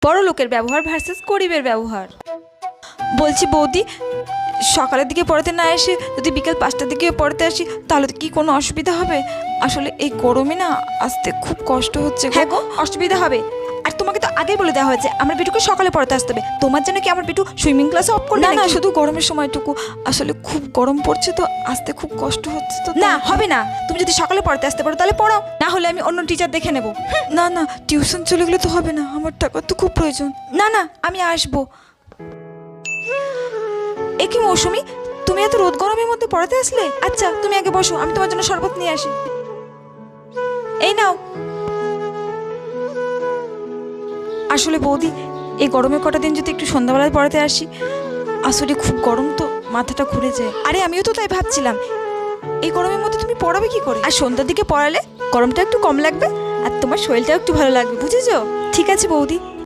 বড় লোকের ব্যবহার ভার্সেস গরিবের ব্যবহার। বলছি বৌদি, সকালের দিকে পড়াতে না এসে যদি বিকেল 5টার দিকে পড়াতে আসি তাহলে কি কোনো অসুবিধা হবে? আসলে এই গরমে না আসতে খুব কষ্ট হচ্ছে। হ্যাঁ গো, অসুবিধা হবে। আর তোমাকে তো আগেই বলে দেওয়া হয়েছে আমার বিটুকে সকালে পড়াতে আসতে হবে। তোমার জন্য কি আমার বিটু সুইমিং ক্লাসে অফ করবে? না না, নাকি? শুধু গরমের সময়টুকু। আসলে খুব গরম পড়ছে তো আসতে খুব কষ্ট হচ্ছে তো। না হবে না, তুমি যদি সকালে পড়াতে আসতে পারো তাহলে পড়াও, না হলে আমি অন্য টিচার দেখে নেব। না না, টিউশন চলে গেলে তো হবে না, আমার টাকা তো খুব প্রয়োজন। না না, আমি আসবো। এ কি মৌসুমি, তুমি এত রোদ গরমের মধ্যে পড়াতে আসলে? আচ্ছা তুমি আগে বসো, আমি তোমার জন্য শরবত নিয়ে আসি। এই নাও। আসলে বৌদি, এই গরমে কটা দিন যদি একটু সন্ধ্যাবেলায় পড়াতে আসি, আসলে খুব গরম তো মাথাটা ঘুরে যায়। আরে আমিও তো তাই ভাবছিলাম, এই গরমের মধ্যে তুমি পড়াবে কি করে? আর সন্ধ্যার দিকে পড়ালে গরমটা একটু কম লাগবে আর তোমার শরীরটাও একটু ভালো লাগবে, বুঝেছো? ঠিক আছে বৌদি।